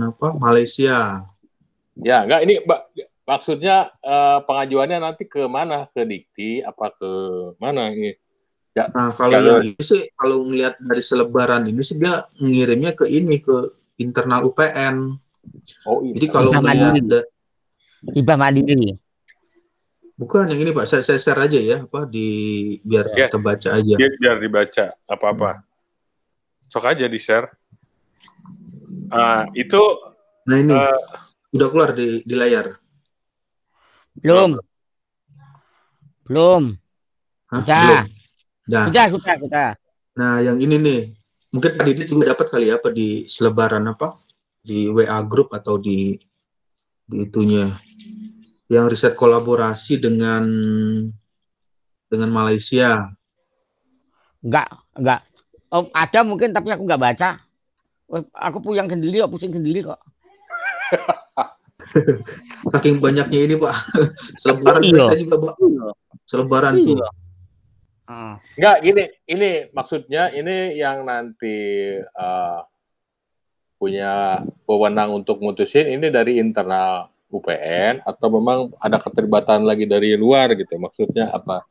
apa Malaysia. Ya, enggak ini maksudnya pengajuannya nanti ke mana? Ke Dikti apa ke mana ini? Ya, Nah, kalau yang ini sih, kalau ngelihat dari selebaran ini sih dia ngirimnya ke ini, ke internal UPN. Oh, jadi kalau ngelihat Hibah mandiri. Bukan yang ini Pak, saya share aja ya, biar kita baca aja. Biar dibaca apa-apa. Sok aja di-share. Itu. Nah ini udah keluar di layar. Belum. Hah? Udah. Belum. Sudah. Nah, yang ini nih, mungkin Pak Didit juga dapat kali ya, di selebaran di WA group atau di itunya, yang riset kolaborasi dengan Malaysia. Enggak. Ada mungkin tapi aku enggak baca. Aku pusing sendiri kok. Saking banyaknya ini Pak, selebaran saya juga Pak. Selebaran tuh. Enggak, ini maksudnya ini yang nanti punya wewenang untuk mutusin ini dari internal UPN atau memang ada keterlibatan lagi dari luar gitu, maksudnya apa,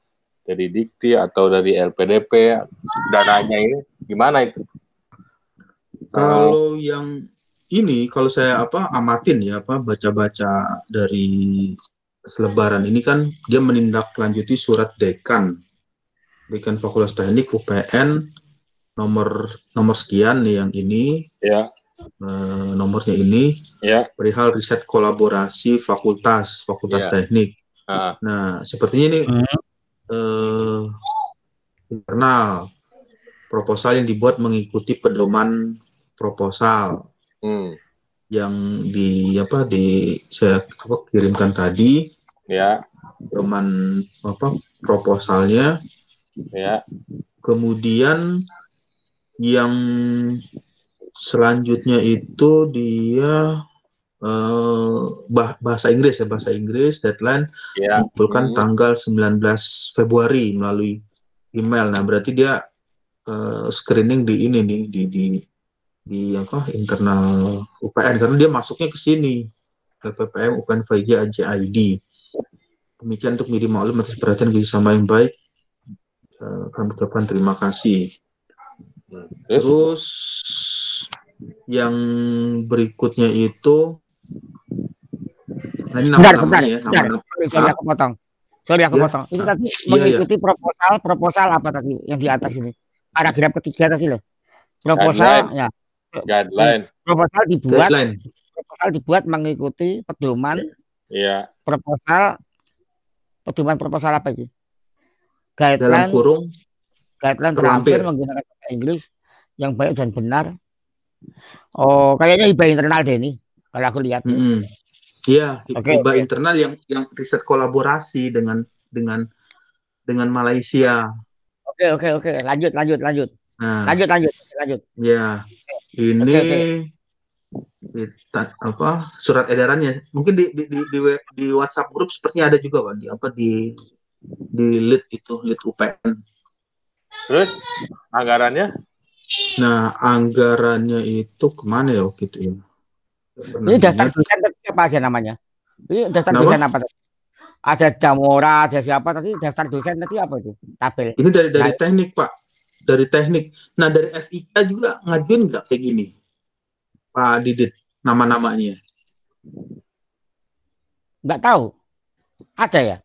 dari Dikti atau dari LPDP, dananya ini gimana itu? Kalau yang ini, kalau saya amatin ya, baca-baca dari selebaran ini kan dia menindaklanjuti surat dekan Fakultas Teknik UPN nomor sekian nih, yang ini ya. Nomornya ini ya. Perihal riset kolaborasi fakultas ya. teknik. Nah, sepertinya ini internal proposal yang dibuat mengikuti pedoman proposal yang saya kirimkan tadi. Ya. Pedoman proposalnya. Ya. Kemudian yang selanjutnya itu dia bahasa Inggris deadline mengumpulkan tanggal 19 Februari melalui email. Nah, berarti dia screening di ini nih, di internal UPN, karena dia masuknya ke sini, LPPM UPN VJ AJID. Demikian untuk media maklum atas perhatian kerjasama yang baik. Kami ucapkan terima kasih. Terus yang berikutnya itu, nah ini nama-namanya ya. Sorry aku potong. Itu tadi mengikuti proposal apa tadi yang di atas ini? Paragraf ketiga tadi loh. Proposal ya. Guideline. Proposal dibuat mengikuti pedoman. Iya. Pedoman proposal apa itu? Guideline. Dalam kurung. Guideline terampil menggunakan bahasa Inggris yang baik dan benar. Oh, kayaknya hibah internal deh ini. Kalau aku lihat. Iya, hibah internal yang riset kolaborasi dengan Malaysia. Oke. Lanjut. Nah, lanjut. Ya, ini surat edarannya. Mungkin di WhatsApp grup sepertinya ada juga Pak, di lead UPN. Terus anggarannya? Nah, anggarannya itu kemana ya gitu ya? Ini daftar dosen apa aja namanya? Ini daftar dosen apa tadi? Ada Damora, ada siapa tadi? Daftar dosen tadi apa itu? Tabel. Ini dari teknik Pak, dari teknik. Nah, dari FIK juga ngajuin nggak kayak gini, Pak Didit, nama-namanya? Nggak tahu. Ada ya?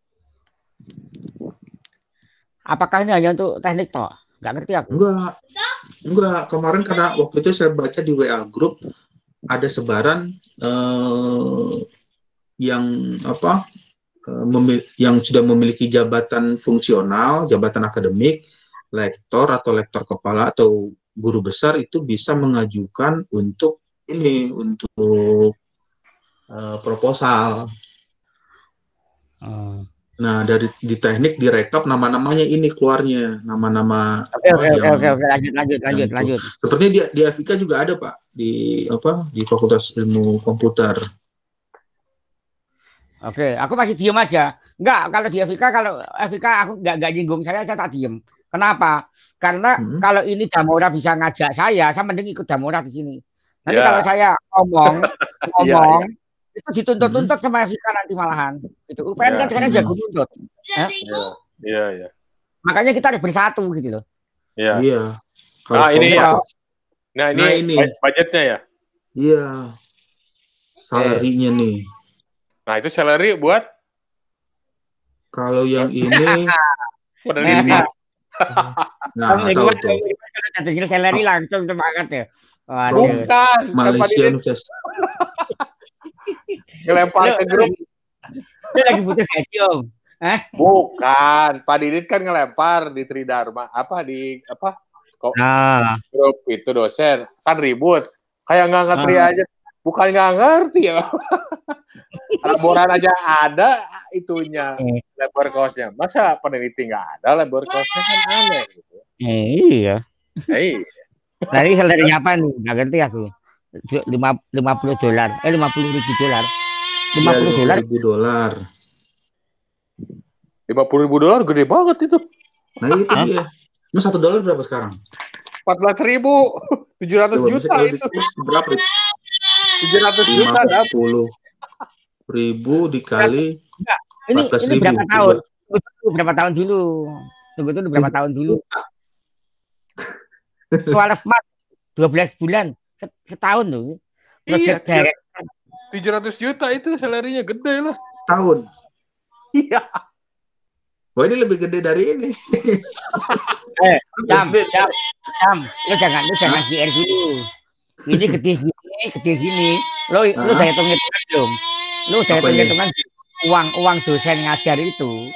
Apakah ini hanya untuk teknik toh? Nggak ngerti aku. Enggak. Kemarin karena waktu itu saya baca di WA group ada sebaran yang yang sudah memiliki jabatan fungsional, jabatan akademik, lektor atau lektor kepala atau guru besar itu bisa mengajukan untuk proposal. Nah, di teknik direkap nama-namanya ini keluarnya, nama-nama. Oke, lanjut. Sepertinya di FIK juga ada Pak, di Fakultas Ilmu Komputer. Oke, aku masih diem aja. Enggak, kalau di FIK aku enggak nyinggung, saya tak diem. Kenapa? Karena kalau ini Damora bisa ngajak saya mending ikut Damora di sini. Nanti kalau saya ngomong ngomong itu dituntut-tuntut sama FIKA nanti malahan. Itu UPN kan sekarang jago tuntut. Iya. Makanya kita harus bersatu gitu loh. Iya. Nah ini budgetnya ya. Iya. Salarinya nih. Nah itu salary buat kalau yang ini peneliti. Nah, tahu tuh. Salary langsung semangat ya. Bukan. Malaysia Universitas. Ngelempar ke grup. Dia lagi butuh gaji om. Bukan. Pak Didit kan ngelempar di Tridharma. Grup itu dosen. Kan ribut. Kayak nggak ngerti aja. Bukan nggak ngerti ya. Laporan aja ada itunya. Labor cost-nya. Masa peneliti nggak ada labor cost-nya kan aneh gitu. Iya. Tadi salary apa nih? Nggak ngerti aku. $50. 50.000 dolar. $50.000. $50.000 gede banget itu. Nah itu dia. Mas $1 berapa sekarang? 14.000. 700 juta itu. Berapa? 700 juta dapat. 50.000 dikali 14.000. Ini berapa tahun? Berapa tahun dulu? Tunggu berapa tahun dulu? 12 month, 12 bulan, setahun loh. Iya, 700 juta itu salarinya gede loh. Setahun. Iya. Wah ini lebih gede dari ini. Jam. Lu jangan GR dulu. Ini gede gini. Lu udah hitung-hitungan belum? Lu udah hitung-hitungan uang dosen ngajar itu.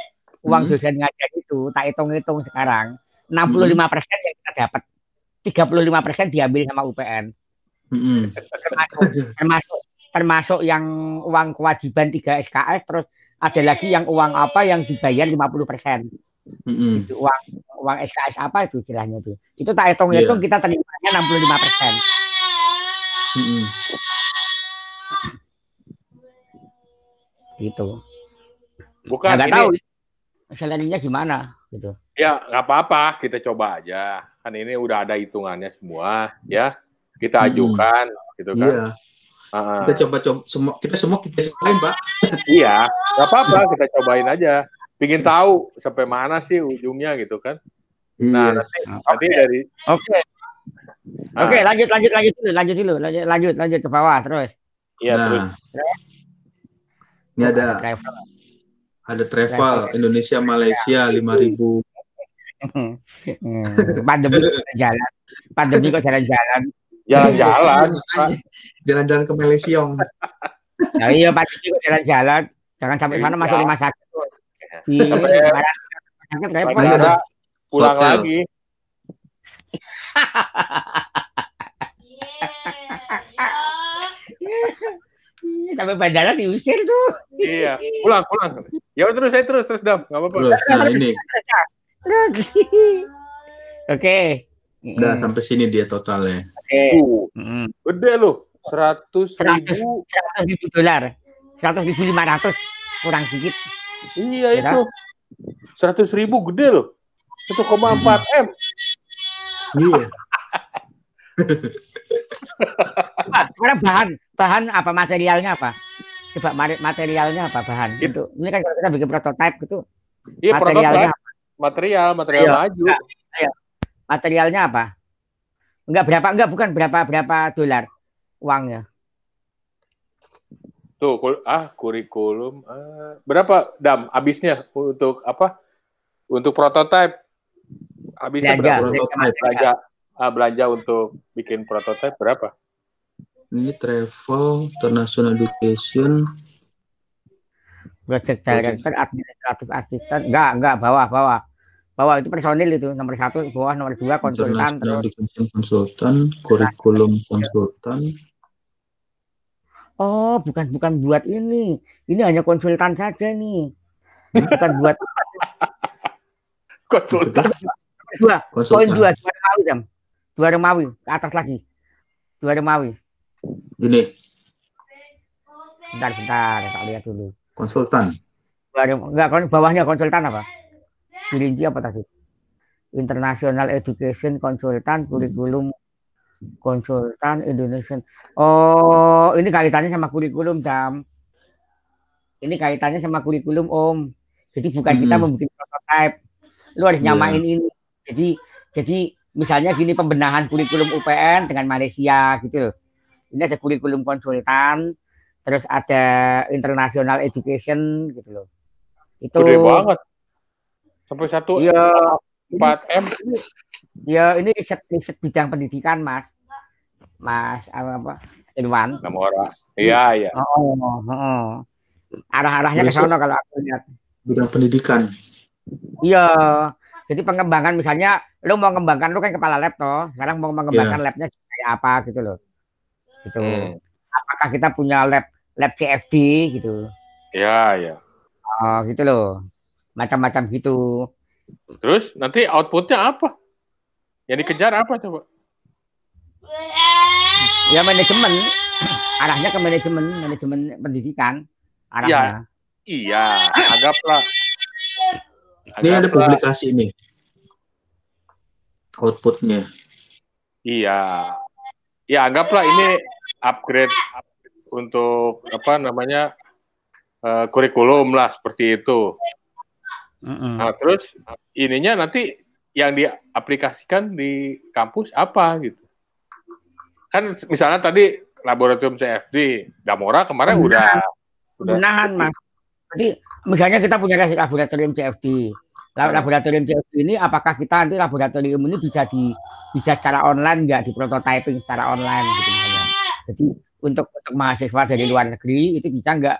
Tak hitung-hitung sekarang. 65% yang kita dapat. 35% diambil sama UPN. Termasuk yang uang kewajiban 3 SKS, terus ada lagi yang uang apa yang dibayar 50%. Itu uang SKS apa itu istilahnya itu. Itu tak hitung-hitung kita terimanya 65%. Gitu. Bukan nggak tahu salarinya gimana gitu. Ya nggak apa-apa, kita coba aja. Kan ini udah ada hitungannya semua, ya. Kita ajukan, gitu kan. Iya. Kita coba semua kita cobain, Pak. Iya, nggak apa-apa, kita cobain aja. Pingin tahu sampai mana sih ujungnya gitu kan. Nah, nanti dari Oke, lanjut ke bawah terus. Iya, terus. Ini ada travel Indonesia Malaysia 5.000. Pandemi kok jalan-jalan. Jalan-jalan ke Malaysia. Nah, iya pandemi kok jalan-jalan. Jangan sampai sana masuk rumah sakit. Pulang lagi. Sampai bandara diusir tuh. Iya, pulang. Ya terus Dam, nggak apa-apa. Nah ini. Oke. Udah sampai sini dia totalnya. Gede loh, 100.000 dolar, 100.500 kurang dikit. Iya itu, 100.000 gede loh, 1,4 M. Iya. Sekarang bahan apa materialnya apa? Coba materialnya apa bahan? Itu ini kan kita bikin prototipe gitu. Iya, materialnya material maju. Ayo. Materialnya apa? Bukan berapa dolar uangnya. Tuh, kurikulum berapa Dam habisnya untuk apa? Untuk prototipe. Habisnya berapa? Belanja untuk bikin prototipe berapa? Ini travel, international education, project director, administratif asisten, enggak bawah itu personil itu nomor 1, bawah nomor 2 konsultan, terus konsultan, kurikulum konsultan. Oh, bukan buat ini hanya konsultan saja nih, bukan buat konsultan. Poin 2 dua Remawi ke atas lagi, 2 Remawi. Gini. Bentar, tak lihat dulu. Konsultan. Enggak, bawahnya konsultan apa? Dirinci apa tadi? International Education Konsultan, kurikulum Konsultan Indonesian. Oh, ini kaitannya sama kurikulum, Dam. Ini kaitannya sama kurikulum, Om. Jadi bukan kita membuat prototype. Lu harus nyamain ini. Jadi misalnya gini, pembenahan kurikulum UPN dengan Malaysia gitu loh. Ini ada kurikulum konsultan, terus ada international education gitu loh. Itu gede banget. Sampai 4M. Ya, ini riset bidang pendidikan, Mas. Apa? Irwan. Namora. Iya. Arah-arahnya ke sana kalau aku lihat. Bidang pendidikan. Iya. Jadi pengembangan misalnya lu mau mengembangkan, lu kan kepala lab toh. Sekarang mau mengembangkan labnya kayak apa gitu loh. Gitu. Apakah kita punya lab CFD gitu. Iya. Oh, gitu loh. Macam-macam gitu. Terus nanti outputnya apa? Yang dikejar apa coba? Ya manajemen. Arahnya ke manajemen pendidikan. Arahnya. Iya. Anggaplah. Ini ada publikasi ini. Outputnya. Iya. Ya anggaplah ini upgrade untuk apa namanya kurikulum lah seperti itu. Nah terus ininya nanti yang diaplikasikan di kampus apa gitu? Kan misalnya tadi laboratorium CFD, Damora kemarin udah Mas. Jadi misalnya kita punya laboratorium CFD. Laboratorium CFD ini apakah kita nanti laboratorium ini bisa secara online nggak, di prototyping secara online gitu misalnya. Jadi untuk mahasiswa dari luar negeri itu bisa nggak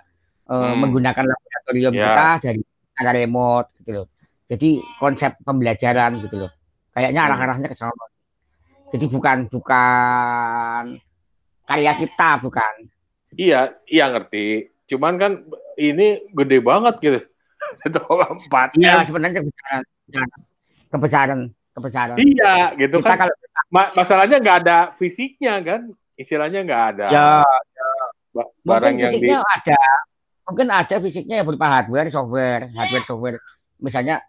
menggunakan laboratorium kita dari secara remote gitu loh. Jadi konsep pembelajaran gitu loh. Kayaknya arah-arahnya ke sana. Jadi bukan karya kita, bukan. Iya ngerti. Cuman kan ini gede banget gitu. 4M. Iya, sebenarnya kebesaran. Iya, gitu kita kan. Masalahnya nggak ada fisiknya kan? Istilahnya nggak ada. Ya. Barang mungkin yang fisiknya ada. Mungkin ada fisiknya yang berupa hardware, software. Misalnya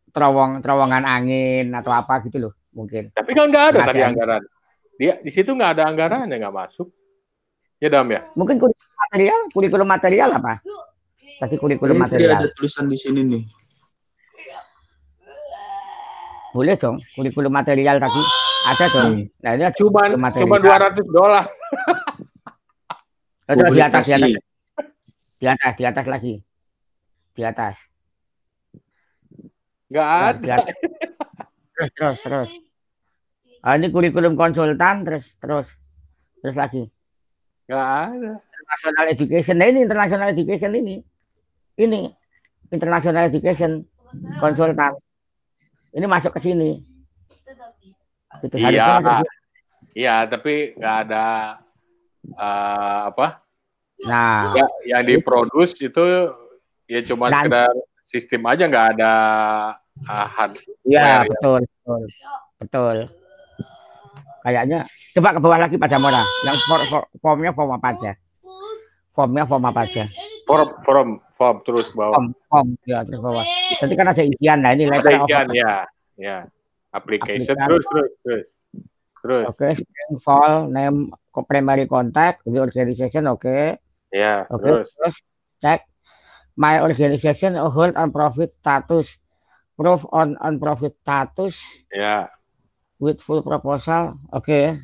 terowongan angin atau apa gitu loh, mungkin. Tapi kan nggak ada tadi anggaran. Di situ nggak ada anggaran yang nggak masuk. Ya Dam ya. Mungkin kurikulum material apa? Tadi kurikulum material. Ada tulisan di sini nih. Boleh dong, kurikulum material tadi ada dong. Nah ini cuma $200. Di atas lagi. Di atas. Nggak ada. Terus. Ini kurikulum konsultan, terus lagi. Nggak ada. International education. Nah ini international education ini. Ini international education konsultan. Ini masuk ke sini. Gitu, iya, tapi nggak ada apa? Nah, yang diproduksi itu ya cuma sekedar sistem aja, nggak ada hardware. Iya, betul. Kayaknya coba ke bawah lagi pada Mora. Yang formnya form apa aja? Form terus bawah. Form ya, terus bawah. Nanti kan ada isian. Nah, ini letter of ya. Application terus. Oke, file name primary contact, the organization, oke. Ya, terus cek my organization hold on profit status. Proof on profit status. Ya. With full proposal, oke.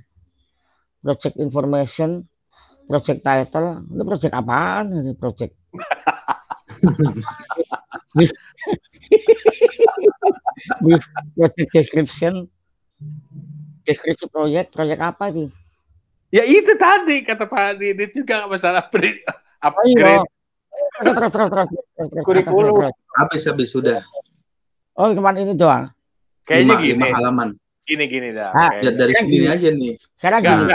Project information, project title. Ini project apaan? Ini project. With project description. Deskripsi proyek apa sih? Ya itu tadi kata Pak Didit juga masalah upgrade. Terus. Kurikulum. Habis sudah. Oh, kemarin ini doang. Kayaknya gini. 5 halaman. Gini dah. Lihat dari sini aja nih. Sekarang gini.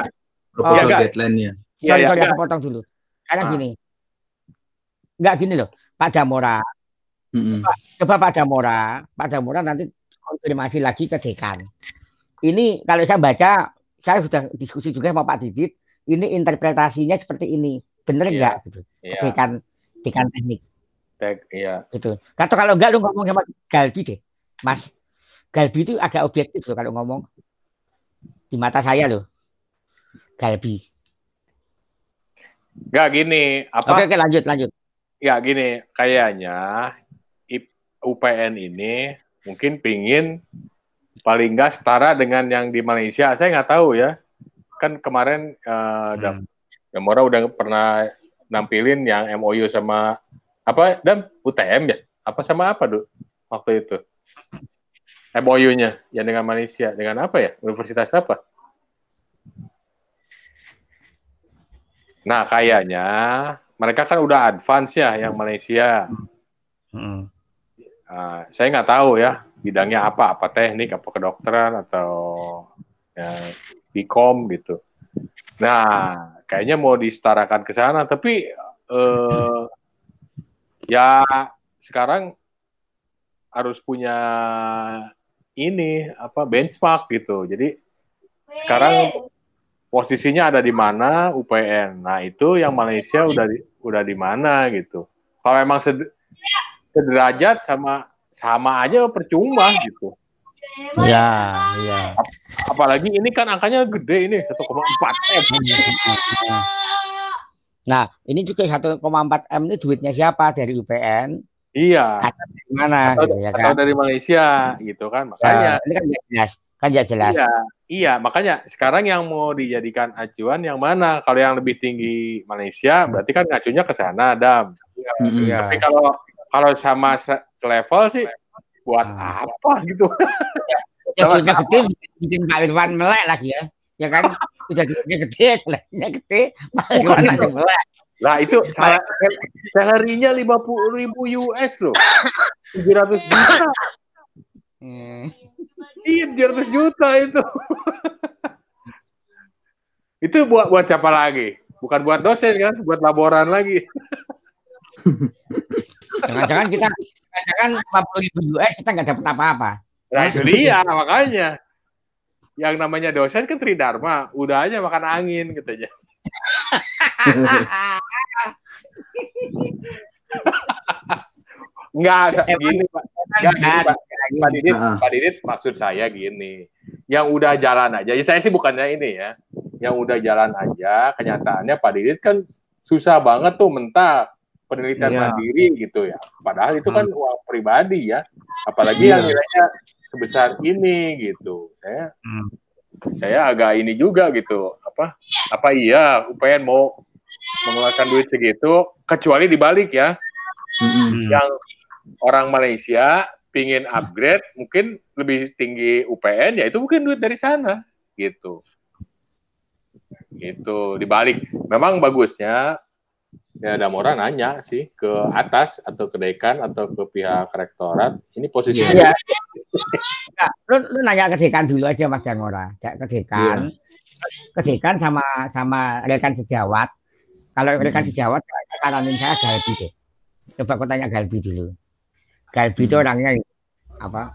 Proposal guideline-nya. Sorry, aku potong dulu. Sekarang gini. Enggak gini loh, Pak Damora. Coba Pak Damora nanti konfirmasi lagi ke dekan. Ini kalau saya baca, saya sudah diskusi juga sama Pak Didit. Ini interpretasinya seperti ini, bener nggak? Gitu. Dekan teknik. Iya. Gitu. Kalau enggak lu ngomong sama Galbi deh, Mas. Galbi itu agak objektif loh kalau ngomong. Di mata saya loh. Galbi. Nggak gini, apa? Oke, lanjut. Ya gini, kayaknya UPN ini mungkin pingin paling nggak setara dengan yang di Malaysia. Saya nggak tahu ya. Kan kemarin Damora udah pernah nampilin yang MOU sama apa dan UTM ya? Apa sama apa Duk waktu itu? MOU-nya yang dengan Malaysia dengan apa ya? Universitas apa? Nah, kayaknya mereka kan udah advance ya yang Malaysia. Saya nggak tahu ya bidangnya apa teknik, apa kedokteran atau ya, Bicom gitu. Nah, kayaknya mau disetarakan ke sana, tapi ya sekarang harus punya ini apa benchmark gitu. Jadi sekarang posisinya ada di mana UPN. Nah, itu yang Malaysia udah di mana gitu. Kalau emang sederajat sama aja percuma gitu. Ya. Apalagi ini kan angkanya gede ini 1,4 M. Nah, ini juga 1,4 M ini duitnya siapa dari UPN? Iya. Atau dari mana? Atau, gitu, ya kan? Atau dari Malaysia gitu kan. Makanya. Ya, ini kan jelas. Iya, makanya sekarang yang mau dijadikan acuan yang mana? Kalau yang lebih tinggi Malaysia, berarti kan ngacunya ke sana, Dam. Iya. Tapi kalau sama level sih, buat apa gitu? Ya, duitnya gede, bikin Pak Irwan melek lagi ya. Ya kan? Udah duitnya gede, selesainya gede, Pak Irwan lagi melek. Lah itu salary-nya 50.000 US loh. 700 juta. Iya, 700 juta itu. Itu buat siapa lagi? Bukan buat dosen kan, buat laboran lagi. Jangan-jangan 50.000 US kita nggak dapat apa-apa. Nah itu dia, makanya. Yang namanya dosen kan Tridharma, udah aja makan angin katanya. Enggak, gini Pak. Pak Didit maksud saya gini. Yang udah jalan aja, ya saya sih bukannya ini ya. Yang udah jalan aja, kenyataannya Pak Didit kan susah banget tuh mental penelitian mandiri gitu ya. Padahal itu kan uang pribadi ya. Apalagi yang nilainya sebesar ini gitu. Saya agak ini juga gitu. Apa iya UPN mau mengeluarkan duit segitu, kecuali dibalik ya. Yang orang Malaysia pingin upgrade mungkin lebih tinggi UPN, ya itu mungkin duit dari sana gitu. Gitu dibalik. Memang bagusnya ya Damora nanya sih ke atas atau ke dekan atau ke pihak rektorat. Ini posisinya. Iya. Nah, lu nanya ke dekan dulu aja Mas Damora. Ke dekan. Ke dekan sama rekan sejawat. Kalau rekan sejawat karanin saya Galbi deh. Coba aku tanya Galbi dulu. Galbi itu orangnya apa?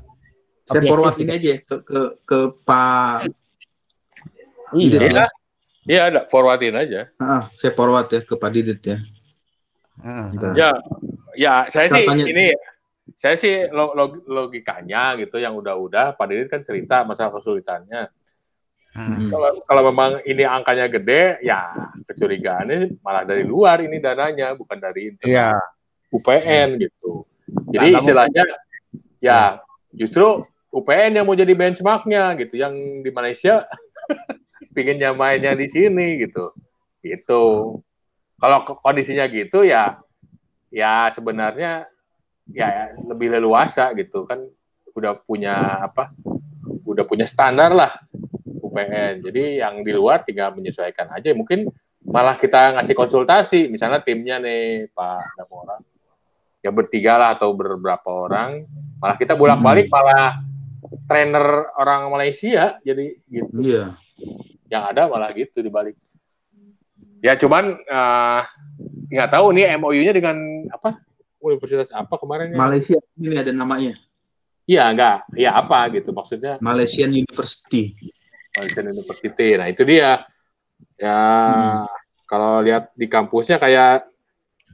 Saya forwardin aja ke Pak. Iya. Iya, ada forwardin aja. Saya forward ya ke Pak Didit ya. Ya, saya sih ini saya sih logikanya gitu yang udah Pak Didit kan cerita masalah kesulitannya. Kalau memang ini angkanya gede, ya kecurigaannya malah dari luar ini dananya, bukan dari internal UPN gitu. Jadi istilahnya ya justru UPN yang mau jadi benchmarknya gitu, yang di Malaysia pingin nyamainnya di sini gitu. Kalau kondisinya gitu ya sebenarnya ya lebih leluasa gitu kan, udah punya standar lah UPN. Jadi yang di luar tinggal menyesuaikan aja. Mungkin malah kita ngasih konsultasi, misalnya timnya nih Pak Damora, ya bertiga lah atau beberapa orang, malah kita bolak-balik malah trainer orang Malaysia jadi gitu. Iya. Yang ada malah gitu dibalik. Ya cuman nggak tahu nih MOU-nya dengan apa universitas apa kemarin ya? Malaysia ini ada namanya. Iya enggak, ya apa gitu maksudnya? Malaysian University. Malaysian University. Nah itu dia. Ya kalau lihat di kampusnya kayak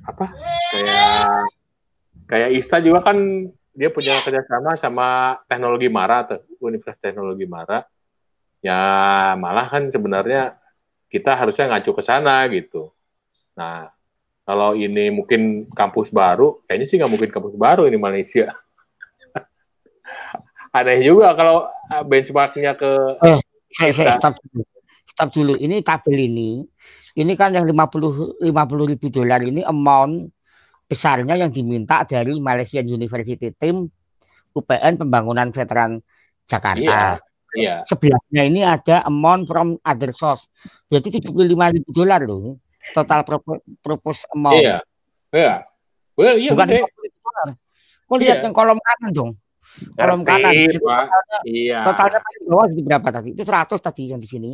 apa? Kayak ISTA juga kan dia punya kerjasama sama Teknologi Mara tuh, Universitas Teknologi Mara. Ya malah kan sebenarnya kita harusnya ngacu ke sana gitu. Nah, kalau ini mungkin kampus baru, kayaknya sih nggak mungkin kampus baru ini Malaysia. Aneh juga kalau benchmarknya ke saya stop dulu. Ini tabel ini kan yang 50 ribu dolar ini amount besarnya yang diminta dari Malaysian University Team UPN Pembangunan Veteran Jakarta. Iya. Sebelahnya ini ada amount from other source. Berarti 75 ribu dolar loh. Total propose amount. Iya. Well, iya. Bukan 50 ribu dolar. Kok lihat yang kolom kanan dong. Kolom kanan. Totalnya paling bawah itu berapa tadi? Itu 100 tadi yang di sini.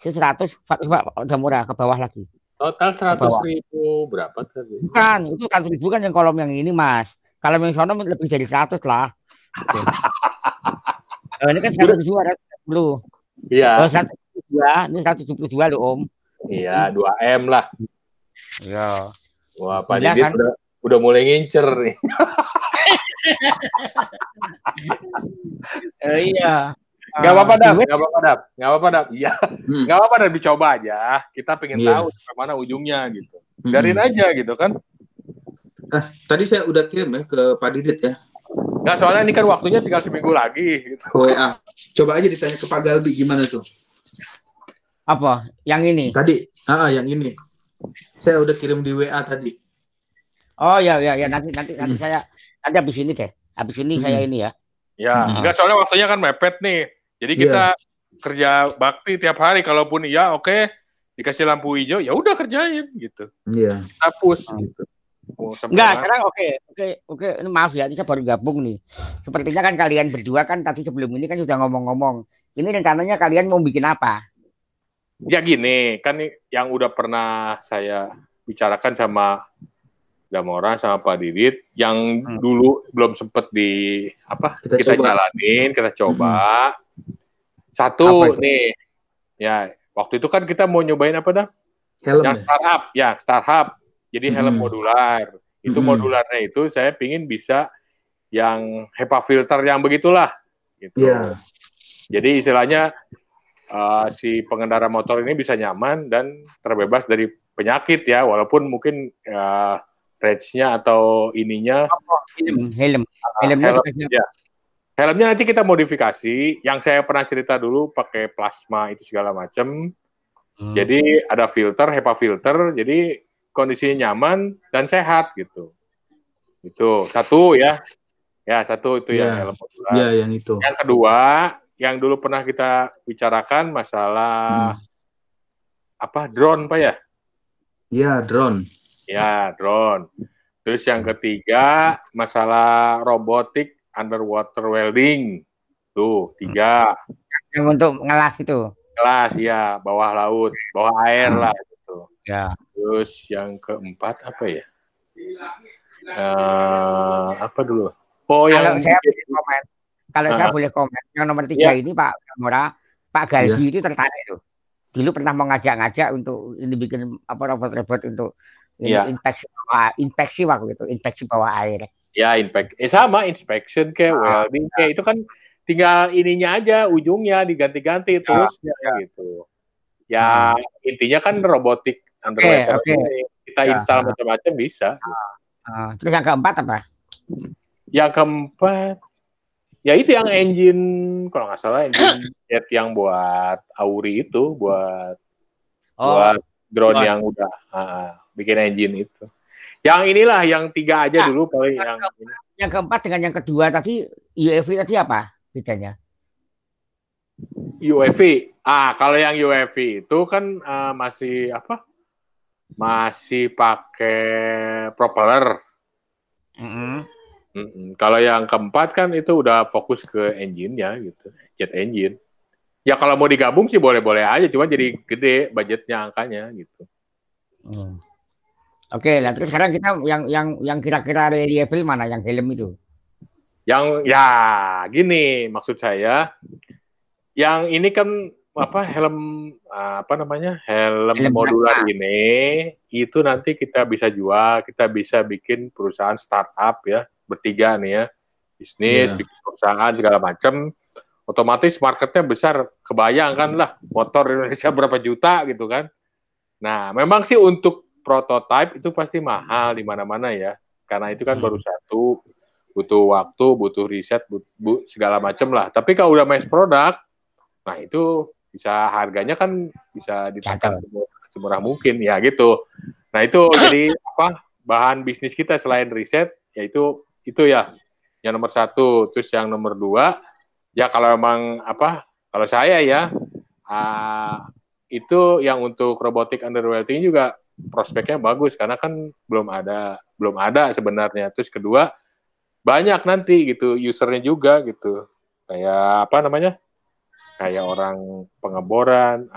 Itu 100, udah murah ke bawah lagi. Total 100.000 berapa tadi? Bukan, itu 100.000 kan yang kolom yang ini, Mas. Kalau yang sono lebih dari 100 lah. Ini kan 1.210. Iya. Oh, 172, ini 172 loh, Om. Iya, 2M lah. Iya. Wah, Pak Didit kan? udah mulai ngincer nih. Iya. Gak apa-apa, Dap. Iya. Gak apa-apa, Dap, dicoba aja. Kita pengen tahu kemana ujungnya gitu. Biarin aja gitu kan. Tadi saya udah kirim ya ke Pak Didit ya. Nggak, soalnya ini kan waktunya tinggal seminggu lagi. Gitu. WA. Coba aja ditanya ke Pak Galbi gimana tuh. Apa? Yang ini? Tadi. Yang ini. Saya udah kirim di WA tadi. Oh ya. Nanti saya nanti habis ini deh. Habis ini saya ini ya. Ya, nggak, soalnya waktunya kan mepet nih. Jadi kita kerja bakti tiap hari. Kalaupun iya, oke, dikasih lampu hijau, ya udah kerjain gitu. Iya. Hapus gitu. Enggak, sekarang oke. Ini maaf ya, ini saya baru gabung nih. Sepertinya kan kalian berdua kan tadi sebelum ini kan sudah ngomong-ngomong. Ini rencananya kalian mau bikin apa? Ya gini, kan yang udah pernah saya bicarakan sama Damora sama Pak Didit, yang dulu belum sempet kita jalanin, kita coba. Satu nih, ya waktu itu kan kita mau nyobain apa dah? Helm. Yang startup. Jadi helm modular. Itu modularnya itu saya pingin bisa yang HEPA filter yang begitulah. Gitu. Yeah. Jadi istilahnya si pengendara motor ini bisa nyaman dan terbebas dari penyakit ya, walaupun mungkin range-nya atau ininya helmnya nanti kita modifikasi. Yang saya pernah cerita dulu pakai plasma itu segala macam. Jadi ada filter, HEPA filter, jadi kondisinya nyaman dan sehat gitu. Itu satu ya. Ya, satu itu yang helm modular. Ya, yang itu. Yang kedua, yang dulu pernah kita bicarakan masalah drone, Pak ya? Iya, drone. Ya, drone. Terus yang ketiga, masalah robotik underwater welding. Tuh, 3. Yang untuk ngelas itu. Ngelas, ya. Bawah laut, bawah air lah. Gitu. Ya. Terus yang keempat, apa ya? Apa dulu? Oh, kalau saya boleh komen. Kalau saya boleh komen. Yang nomor 3 ini, Pak Damora, Pak Galbi itu tertarik tuh. Dulu pernah mau ngajak-ngajak untuk ini bikin robot-robot untuk inspeksi waktu itu, inspeksi bawah air. Ya, sama inspection kayak welding kayak itu kan tinggal ininya aja, ujungnya diganti-ganti terus gitu. Ya, intinya kan robotik underwater. Kita install macam-macam bisa. Terus yang keempat apa? Yang keempat ya itu yang engine, kalau nggak salah engine jet yang buat Auri itu, buat drone yang udah bikin engine itu. Yang inilah yang 3 aja dulu paling yang keempat dengan yang kedua tadi UAV tadi apa bedanya? UAV. Kalau yang UAV itu kan masih pakai propeller. Kalau yang keempat kan itu udah fokus ke engine-nya gitu, jet engine. Ya kalau mau digabung sih boleh-boleh aja, cuma jadi gede budgetnya angkanya gitu. Oke, nah terus sekarang kita yang kira-kira reliable mana yang helm itu? Yang ya gini maksud saya, yang ini kan helm helm modular ini itu nanti kita bisa jual, kita bisa bikin perusahaan startup ya, bertiga nih ya, bisnis, bikin perusahaan segala macam, otomatis marketnya besar kebayang kan lah motor Indonesia berapa juta gitu kan. Nah, memang sih untuk prototype itu pasti mahal di mana-mana ya. Karena itu kan baru satu, butuh waktu, butuh riset, segala macam lah. Tapi kalau udah mass product, nah itu bisa harganya kan bisa ditekan semurah mungkin ya gitu. Nah, itu jadi apa? Bahan bisnis kita selain riset yaitu itu ya. Yang nomor 1, terus yang nomor 2 ya kalau emang apa? Kalau saya ya itu yang untuk robotic underwhelming juga prospeknya bagus karena kan belum ada sebenarnya. Terus kedua banyak nanti gitu usernya juga gitu. Kayak apa namanya? Kayak orang pengeboran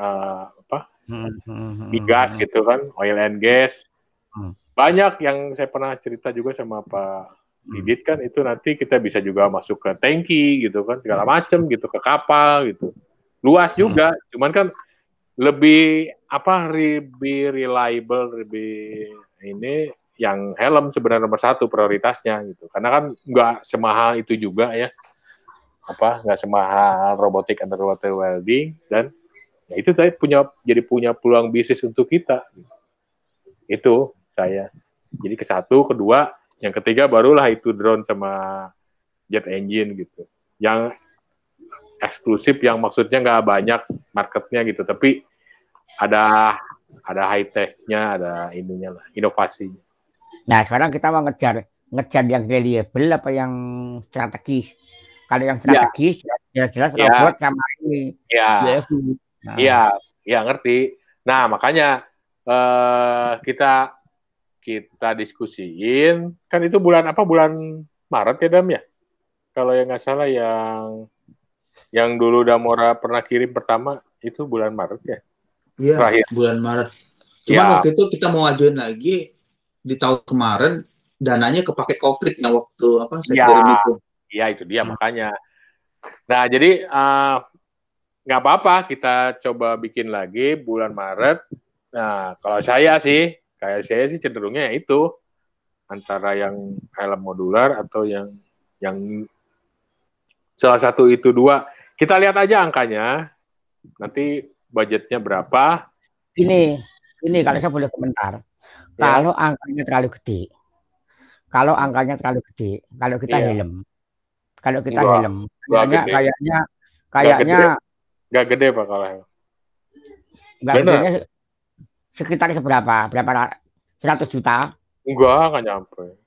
migas gitu kan, oil and gas. Banyak yang saya pernah cerita juga sama Pak Didit kan itu nanti kita bisa juga masuk ke tangki gitu kan, segala macem gitu, ke kapal gitu. Luas juga, cuman kan lebih reliable, lebih ini yang helm sebenarnya nomor 1 prioritasnya gitu. Karena kan nggak semahal itu juga ya. Nggak semahal robotic underwater welding dan ya itu tadi punya peluang bisnis untuk kita. Itu saya. Jadi ke 1, kedua, yang ketiga barulah itu drone sama jet engine gitu. Yang eksklusif yang maksudnya nggak banyak marketnya gitu, tapi ada high tech-nya, ada ininya lah, inovasinya. Nah, sekarang kita mau ngejar yang reliable apa yang strategis. Kalau yang strategis ya jelas robot sama ini. Iya, ngerti. Nah, makanya kita diskusiin kan itu bulan Maret ya Dam ya? Kalau yang nggak salah yang dulu Damora pernah kirim pertama itu bulan Maret ya? Iya, bulan Maret. Cuma waktu itu kita mau ngajuin lagi di tahun kemarin dananya kepake COVID yang waktu saya kirim itu. Iya, itu dia makanya. Nah, jadi nggak apa-apa kita coba bikin lagi bulan Maret. Nah, kalau saya sih cenderungnya itu antara yang helm modular atau yang salah satu itu 2. Kita lihat aja angkanya. Nanti budgetnya berapa? Ini kalau saya boleh komentar. Kalau angkanya terlalu gede. Kalau kita helm. Kalau kita helm, kayaknya nggak gede Pak kalau helm. Nggak gedenya sekitar berapa 100 juta? Nggak nyampe.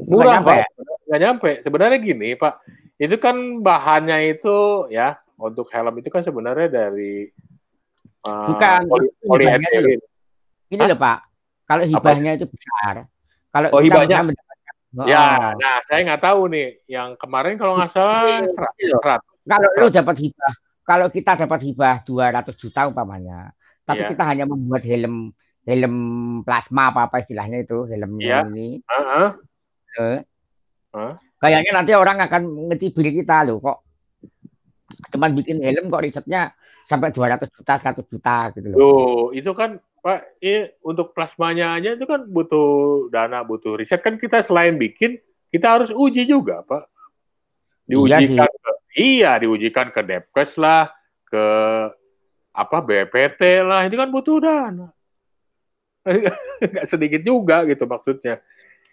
Murah Pak. Nggak nyampe. Sebenarnya gini Pak, itu kan bahannya itu ya untuk helm itu kan sebenarnya dari bukan polietilen. Ini loh Pak, kalau hibahnya itu besar. Kalau hibahnya ya, nah saya nggak tahu nih. Yang kemarin kalau nggak salah 100. Kalau lu dapat hibah, kalau kita dapat hibah 200 juta umpamanya, tapi kita hanya membuat helm plasma apa istilahnya itu helm ini. Kayaknya nanti orang akan ngecibir kita loh kok. Cuman bikin helm kok risetnya sampai 200 juta, 100 juta gitu loh. Loh, itu kan Pak, untuk plasmanya aja itu kan butuh dana, butuh riset kan kita selain bikin, kita harus uji juga, Pak. Diujikan ke Depkes lah, ke BPT lah, itu kan butuh dana. Nggak sedikit juga gitu maksudnya.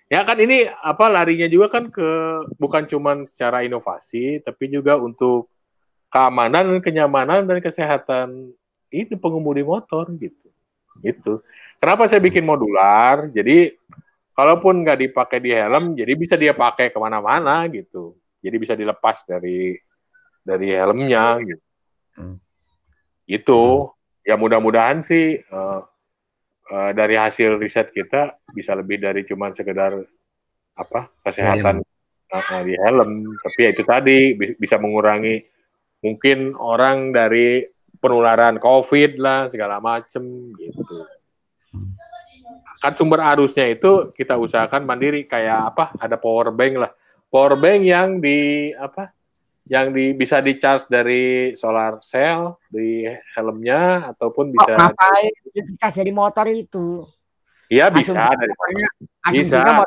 Ya kan ini larinya juga kan bukan cuma secara inovasi, tapi juga untuk keamanan, kenyamanan dan kesehatan itu pengemudi motor gitu. Gitu. Kenapa saya bikin modular? Jadi kalaupun nggak dipakai di helm, jadi bisa dia pakai kemana-mana gitu. Jadi bisa dilepas dari helmnya gitu. Itu ya mudah-mudahan sih dari hasil riset kita bisa lebih dari cuma sekedar kesehatan di helm, tapi ya itu tadi bisa mengurangi mungkin orang dari penularan COVID lah segala macem gitu. Kan sumber arusnya itu kita usahakan mandiri kayak ada power bank lah. Power bank yang bisa di-charge dari solar cell di helmnya ataupun bisa dari motor itu. Iya bisa dari motornya. Bisa.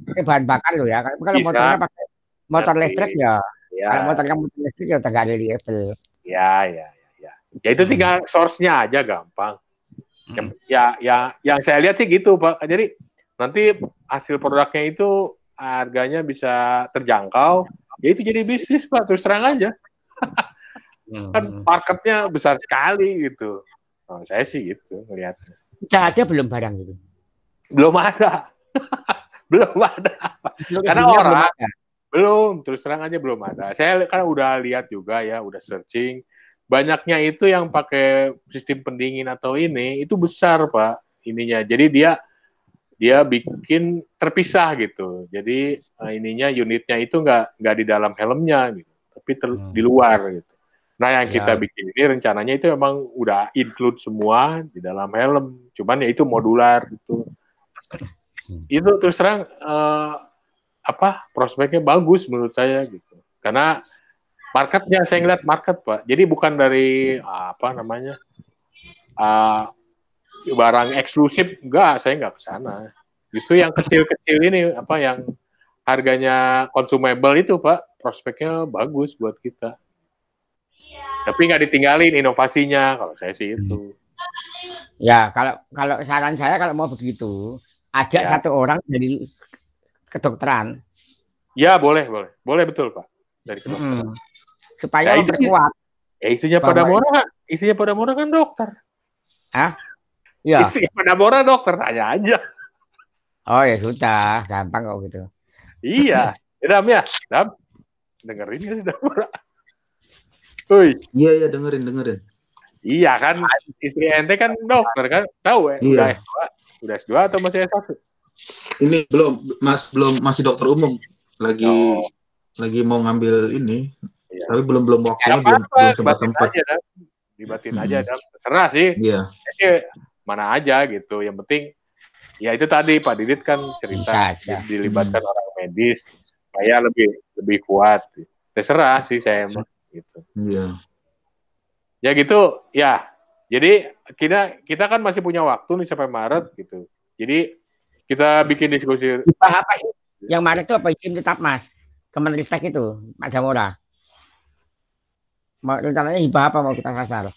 Pakai bahan bakar loh ya. Kalau motornya pakai motor listrik ya. Kalau motornya motor listrik ya udah nggak reliable. Ya. Ya itu tinggal source-nya aja gampang. Yang saya lihat sih gitu, Pak. Jadi nanti hasil produknya itu harganya bisa terjangkau, ya itu jadi bisnis, Pak. Terus terang aja. Kan marketnya besar sekali gitu. Oh, saya sih gitu melihatnya. Udah ada belum barang gitu? Belum ada. Belum ada. Karena orang belum, terus terang aja belum ada. Saya kan udah lihat juga ya, udah searching. Banyaknya itu yang pakai sistem pendingin atau ini itu besar, Pak, ininya. Jadi dia bikin terpisah gitu. Jadi ininya unitnya itu nggak di dalam helmnya gitu, tapi di luar gitu. Nah, yang kita bikin ini rencananya itu memang udah include semua di dalam helm. Cuman ya itu modular gitu. Itu terus terang prospeknya bagus menurut saya gitu. Karena marketnya saya ngeliat market, Pak. Jadi bukan dari barang eksklusif, saya nggak ke sana. Justru yang kecil-kecil ini yang harganya consumable itu, Pak, prospeknya bagus buat kita. Tapi nggak ditinggalin inovasinya, kalau saya sih itu. Ya, kalau saran saya kalau mau begitu, ada satu orang dari kedokteran. Ya, boleh betul, Pak, dari kedokteran. Supaya memperkuat. Isinya pada murah kan dokter. Hah? Ya. Isinya pada murah dokter, tanya aja. Oh ya sudah, gampang kok gitu. Iya, Dam. Dengerin ya sudah murah. Iya, dengerin. Iya kan, istri ente kan dokter kan, tahu ya? Iya. Udah S2 atau masih S1? Ini belum, masih dokter umum. Lagi mau ngambil ini, tapi belum waktunya, belum sempat. Dibatin aja, Dam. Terserah sih. Iya. Mana aja gitu. Yang penting, ya itu tadi Pak Didit kan cerita dilibatkan orang medis, supaya lebih kuat. Terserah sih saya emang gitu. Iya. Ya gitu, ya. Jadi kita kan masih punya waktu nih sampai Maret gitu. Jadi kita bikin diskusi. Apa yang Maret itu apa izin tetap Mas? Kemenristek itu, Pak Damora. Rencananya hibah apa mau kita sasar?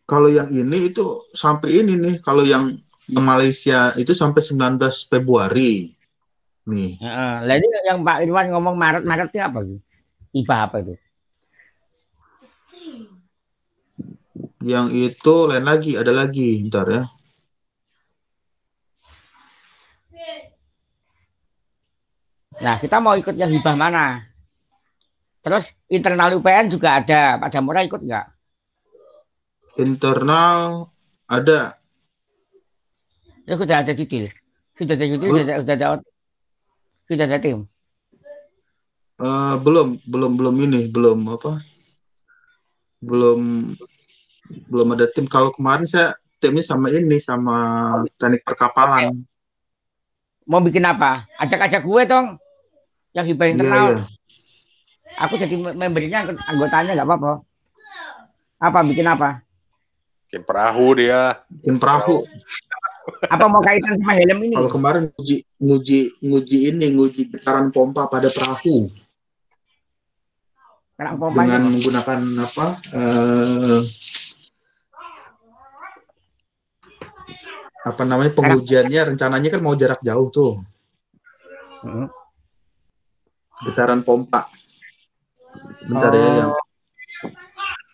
Kalau yang ini itu sampai ini nih, kalau yang Malaysia itu sampai 19 Februari. Nih. Lalu yang Pak Irwan ngomong Maret itu apa gitu? Hibah apa itu? Yang itu lain lagi, ada lagi, bentar ya. Nah, kita mau ikut yang hibah mana? Terus internal UPN juga ada, Pak Damora ikut nggak? Internal ada. Ya sudah ada detail. Sudah ada tim. Belum ada tim. Kalau kemarin saya timnya sama teknik perkapalan. Mau bikin apa? Ajak gue dong. Yang hibah internal. Iya. Aku jadi membernya, anggotanya nggak apa-apa. Bikin apa? Bikin perahu dia. Bikin perahu. Apa mau kaitan sama helm ini? Kalau kemarin nguji getaran pompa pada perahu. Dengan menggunakan pengujiannya rencananya kan mau jarak jauh tuh. Getaran pompa. Bentar ya,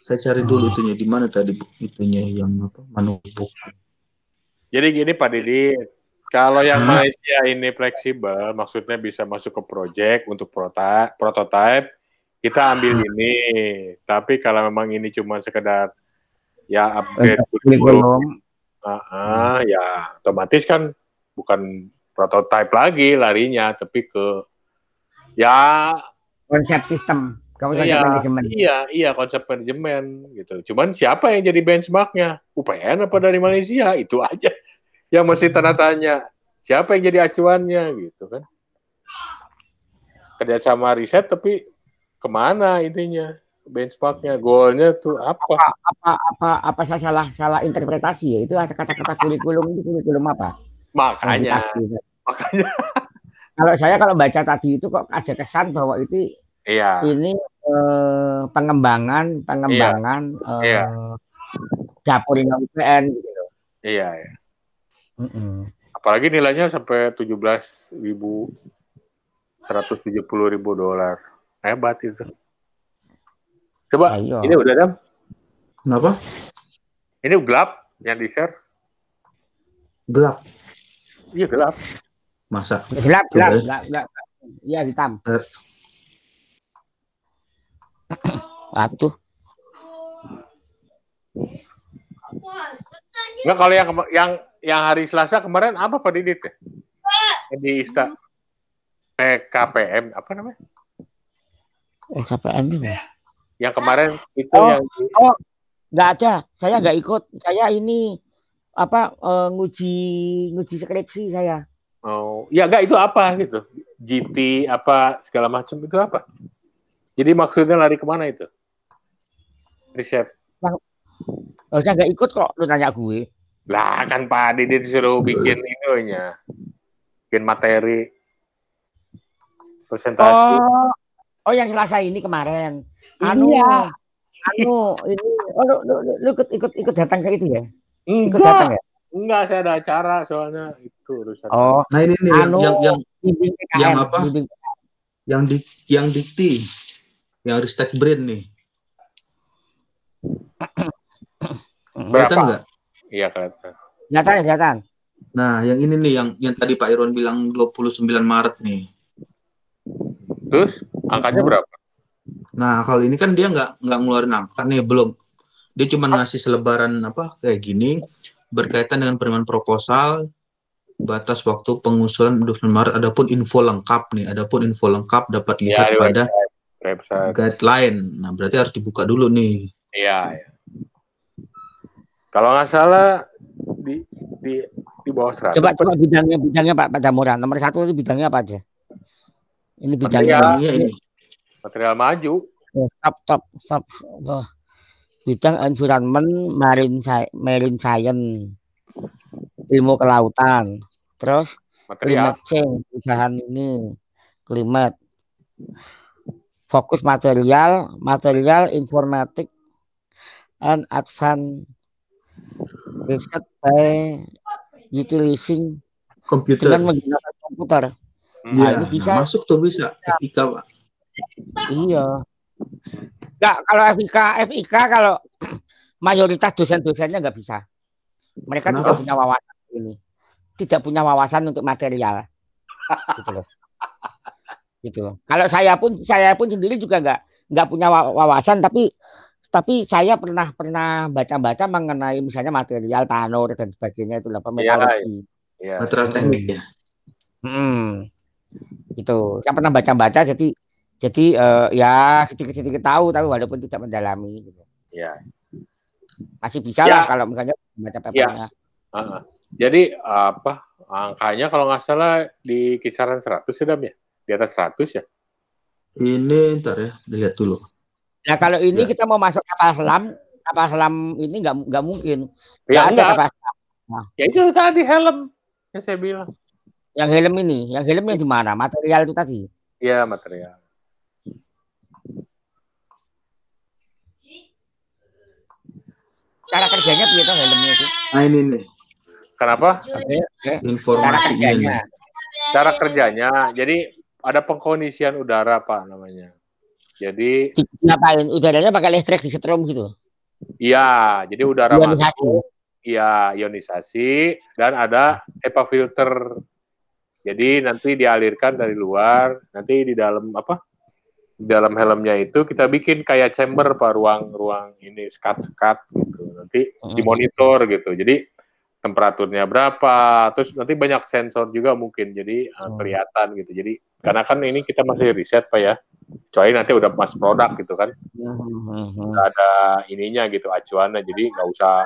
saya cari dulu itunya di mana tadi itunya yang manubuk. Jadi gini Pak Didi, kalau yang Malaysia ini fleksibel, maksudnya bisa masuk ke project untuk prototype, kita ambil ini. Tapi kalau memang ini cuma sekedar ya upgrade kurikulum, ya otomatis kan bukan prototype lagi larinya, tapi ke konsep sistem. Iya, konsep manajemen gitu. Cuman siapa yang jadi benchmarknya? UPN apa dari Malaysia? Itu aja yang mesti tanda tanya. Siapa yang jadi acuannya gitu kan? Kerjasama riset tapi kemana intinya? Benchmarknya, goalnya tuh apa? Apa saya salah interpretasi ya? Itu kata-kata kurikulum itu kurikulum apa? Makanya. Kalau baca tadi itu kok ada kesan bahwa ini pengembangan dapur UPN gitu. Iya. Apalagi nilainya sampai $17.170.000. Hebat itu. Coba, ini udah Dam? Kenapa? Ini gelap yang di-share. Gelap. Iya gelap. Masa? Gelap. Iya hitam. Atuh. Enggak, kalau yang hari Selasa kemarin apa Pak Didit ya? Di Ista PKPM apa namanya? PKPM itu. Yang kemarin itu yang nggak ada. Saya nggak ikut. Saya ini nguji skripsi saya. Oh, ya enggak, itu apa gitu? GT apa segala macam itu apa? Jadi maksudnya lari kemana itu? Riset. Saya nggak ikut kok, lu nanya gue. Lah kan Pak Didit disuruh bikin ininya, bikin materi presentasi. Oh yang Selasa ini kemarin. Ini, lu ikut datang ke itu ya? Ikut datang ya? Enggak, saya ada acara soalnya itu urusan. Oh, nah ini nih yang apa? Yang dikti, yang Ristek Brain nih. Kelihatan nggak? Iya, kelihatan. Kelihatan. Nah, yang ini nih, yang tadi Pak Irwan bilang 29 Maret nih. Terus angkanya berapa? Nah, kalau ini kan dia nggak ngeluarin angka nih, belum. Dia cuma ngasih selebaran kayak gini, berkaitan dengan penerimaan proposal, batas waktu pengusulan 29 Maret, adapun info lengkap dapat lihat pada website guideline. Nah, berarti harus dibuka dulu nih. Iya. Kalau nggak salah di bawah 100. Coba bidangnya Pak Damoran. Nomor 1 itu bidangnya apa aja? Ini bidangnya ini. Material maju. Top. Bidang environment, marine science, ilmu kelautan, terus climate change, usahaan ini, climate, fokus material informatik, and advanced research by utilizing komputer dengan menggunakan komputer. Iya, ini masuk tuh bisa FIK Pak. Iya. Nggak, kalau FIK kalau mayoritas dosen-dosennya nggak bisa. Mereka tidak punya wawasan ini. Tidak punya wawasan untuk material. Gitu loh. Gitu. Kalau saya pun sendiri juga nggak punya wawasan, tapi saya pernah baca-baca mengenai misalnya material tanur dan sebagainya, itu metalurgi. Iya. Material teknik ya. Gitu. Saya pernah baca-baca, jadi ya sedikit tahu walaupun tidak mendalami gitu. Ya. Masih bisa lah kalau misalnya baca papernya. Jadi angkanya kalau nggak salah di kisaran 100 ya Dam ya? Di atas 100 ya? Ini ntar ya, dilihat dulu. Nah kalau ini kita mau masuk kapal selam ini nggak mungkin. Ya enggak. Ya itu tadi helm yang saya bilang. Yang helmnya di mana? Material itu tadi. Iya, material. Cara kerjanya begitu helmnya itu. Nah ini nih. Kenapa? Informasinya. Cara kerjanya, jadi ada pengkondisian udara Pak namanya. Jadi ngapain? Udaranya pakai listrik disetrum gitu? Iya, jadi udara masuk. Iya, ionisasi dan ada HEPA filter. Jadi nanti dialirkan dari luar, nanti di dalam di dalam helmnya itu kita bikin kayak chamber Pak, ruang ini sekat-sekat gitu. Nanti dimonitor gitu. Jadi temperaturnya berapa, terus nanti banyak sensor juga mungkin, jadi kelihatan gitu. Jadi karena kan ini kita masih riset Pak ya, kecuali nanti udah mas produk gitu kan, nggak ada ininya gitu acuannya, jadi nggak usah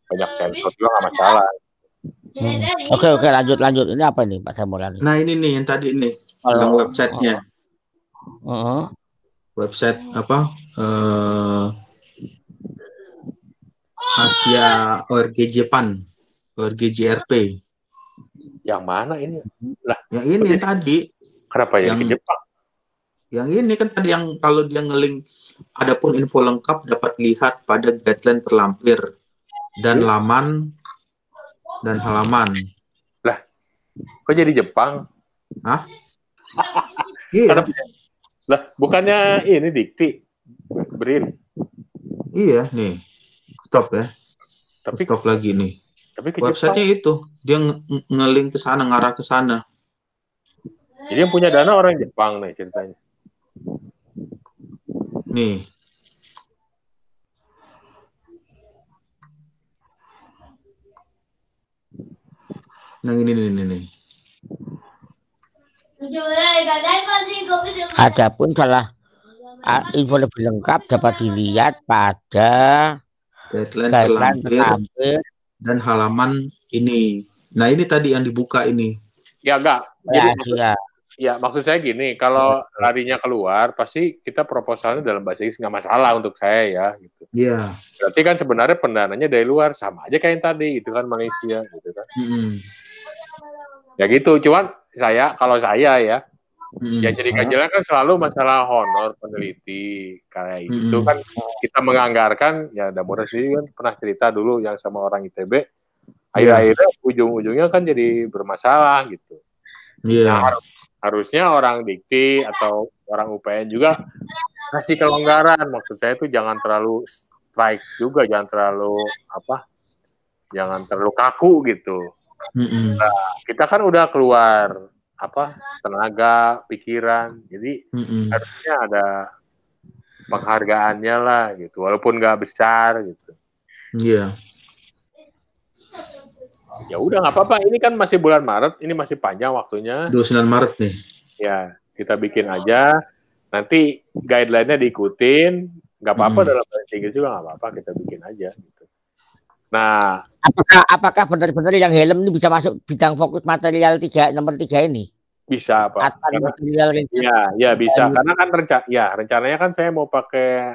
banyak sensor juga nggak masalah. Oke, lanjut. Ini apa nih Pak Damoran? Nah ini nih yang tadi nih, yang websitenya. Website Asia ORG-Jepang, ORG-JRP. Yang mana ini? Lah, yang ini yang tadi. Kenapa ya ke Jepang? Yang ini kan tadi yang kalau dia nge-link, adapun info lengkap dapat lihat pada guideline terlampir dan laman dan halaman. Lah, kok jadi Jepang? Hah? Iya. Lah, bukannya ini dikti, Brin? Iya nih, stop ya. Tapi stop lagi nih. Tapi ke websitenya itu dia nge-link ke sana, ngarah ke sana. Jadi yang punya dana orang Jepang nih ceritanya. Nih. Nah ini nih. Adapun salah info lebih lengkap dapat dilihat pada guideline terlampir dan halaman ini. Nah ini tadi yang dibuka ini. Ya enggak. Ya maksud saya gini, kalau larinya keluar pasti kita proposalnya dalam bahasa Inggris nggak masalah untuk saya ya gitu. Iya. Berarti kan sebenarnya pendananya dari luar, sama aja kayak yang tadi itu kan Malaysia gitu kan. Ya gitu, cuman kalau saya ya yang jadi ganjalan kan selalu masalah honor peneliti kayak itu kan kita menganggarkan ya. Damora sendiri kan pernah cerita dulu yang sama orang ITB, akhir-akhirnya ujung-ujungnya kan jadi bermasalah gitu. Nah, harusnya orang dikti atau orang UPN juga kasih kelonggaran. Maksud saya itu jangan terlalu strike juga, jangan terlalu kaku gitu. Nah, kita kan udah keluar tenaga, pikiran, jadi harusnya ada penghargaannya lah gitu, walaupun nggak besar gitu. Iya. Ya udah nggak apa-apa, ini kan masih bulan Maret, ini masih panjang waktunya. 29 Maret nih. Ya, kita bikin aja, nanti guideline-nya diikutin, nggak apa-apa dalam bahasa Inggris juga nggak apa-apa, kita bikin aja gitu. Nah, apakah benar-benar yang helm ini bisa masuk bidang fokus material nomor 3 ini? Bisa, Pak. Ya bisa. Karena kan rencananya kan saya mau pakai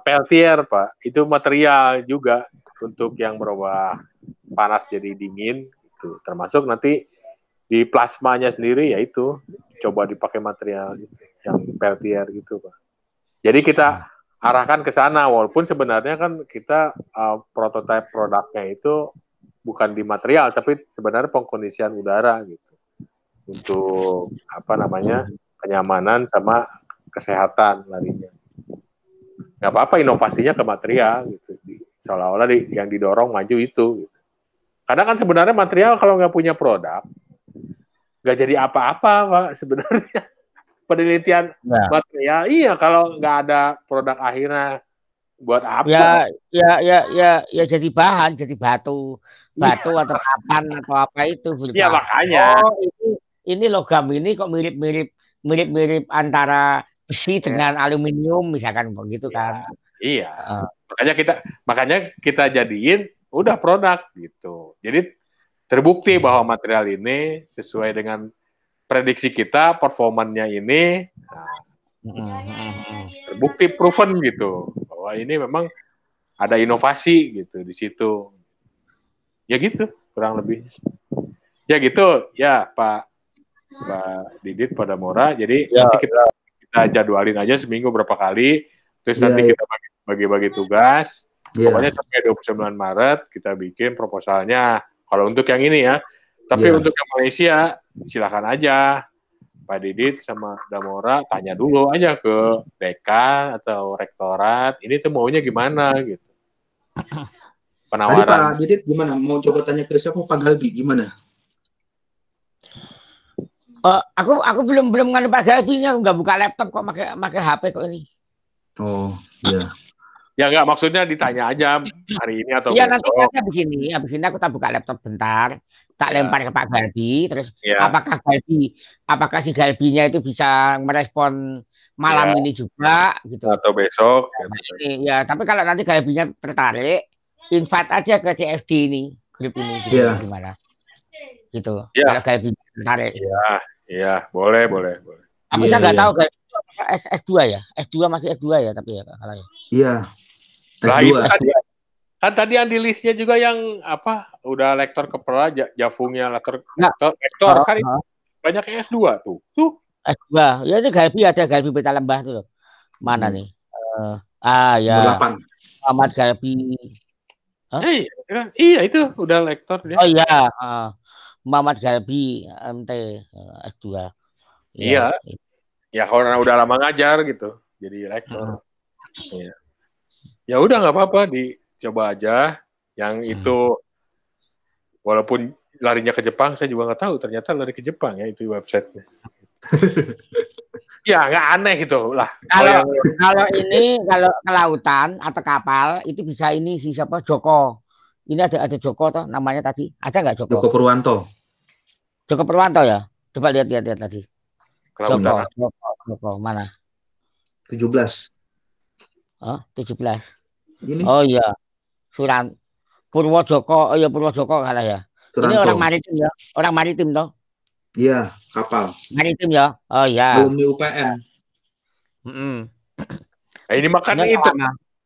peltier, Pak. Itu material juga untuk yang berubah panas jadi dingin gitu. Termasuk nanti di plasmanya sendiri ya itu coba dipakai material gitu, yang peltier gitu, Pak. Jadi kita arahkan ke sana, walaupun sebenarnya kan kita prototipe produknya itu bukan di material, tapi sebenarnya pengkondisian udara gitu, untuk kenyamanan sama kesehatan larinya. Nggak apa-apa inovasinya ke material gitu, seolah-olah yang didorong maju itu. Gitu. Karena kan sebenarnya material kalau nggak punya produk, nggak jadi apa-apa, Pak, sebenarnya. Penelitian material, kalau nggak ada produk akhirnya buat apa? Ya jadi bahan, jadi batu atau papan atau apa itu. Iya makanya. Ini logam ini kok mirip antara besi dengan aluminium misalkan begitu kan. Iya. Makanya kita jadiin udah produk gitu. Jadi terbukti bahwa material ini sesuai dengan prediksi kita, performanya ini terbukti proven gitu bahwa ini memang ada inovasi gitu di situ. Ya gitu, kurang lebih. Ya gitu, ya Pak Didit, Pak Damora. Jadi nanti kita jadwalin aja seminggu berapa kali, terus nanti kita bagi-bagi tugas. Pokoknya sampai 29 Maret kita bikin proposalnya. Kalau untuk yang ini ya. Tapi untuk yang Malaysia, silakan aja Pak Didit sama Damora tanya dulu aja ke dekan atau rektorat. Ini tuh maunya gimana gitu. Penawaran. Tadi Pak Didit gimana? Mau coba tanya ke siapa? Pak Galbi gimana? Aku belum nganu Pak Galbinya, nggak buka laptop kok, pakai HP kok ini. Oh iya. Ya nggak, maksudnya ditanya aja hari ini atau besok. Nanti abis ini aku tak buka laptop bentar, tak lempar ke Pak Galbi, terus apakah si Galbinya itu bisa merespon malam ini juga gitu. Atau besok. Tapi kalau nanti Galbinya tertarik, invite aja ke CFD ini, grup ini gitu, gimana? Gitu. Kalau Galbinya tertarik. Iya, boleh. Aku nggak tahu S2 ya, S2 masih S2 ya, tapi ya kalau ya. Iya. S2. Kan tadi yang di listnya juga yang udah lektor kepala, Jafungnya lektor kan banyak yang S2 tuh. S2. Ya ini Galbi ada Galbi Beta Lembah tuh loh. Mana nih? Ya. Muhammad Galbi. Iya itu udah lektor dia. Oh iya, Muhammad Galbi MT S2. Iya. Ya karena udah lama ngajar gitu, jadi lektor. Iya. Ya udah nggak apa-apa, dicoba aja. Yang itu walaupun larinya ke Jepang, saya juga nggak tahu ternyata lari ke Jepang ya itu websitenya. Ya nggak aneh gitu lah. Kalau ini kalau ke lautan atau kapal itu bisa ini si siapa Joko. Ini ada Joko toh namanya tadi. Ada nggak Joko? Joko Purwanto. Joko Purwanto ya. Coba lihat tadi. Joko mana? 17. Oh, 17. Ini? Oh iya. Purwojoko. Oh iya Purwojoko kalah ya. Suranto. Ini orang maritim ya. Orang maritim toh. Iya, kapal. Maritim ya. Oh iya. Alumni UPN. Ini makanya itu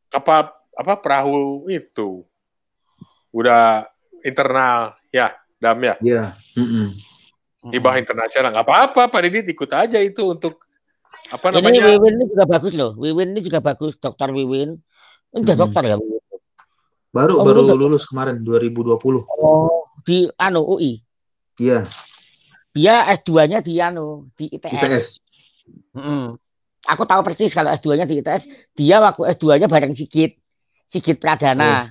kapal apa perahu itu udah internal ya, Dam ya. Iya. Hibah internasional nggak apa-apa, Pak Didit ikut aja itu untuk apa namanya? Ini Wiwin ini juga bagus loh. Wiwin ini juga bagus, Dokter Wiwin. Ini udah dokter ya? Baru lulus kemarin 2020. Oh, di UI. Iya. Dia S2-nya di ITS. ITS. Aku tahu persis kalau S2-nya di ITS. Dia waktu S2-nya bareng Sigit Pradana.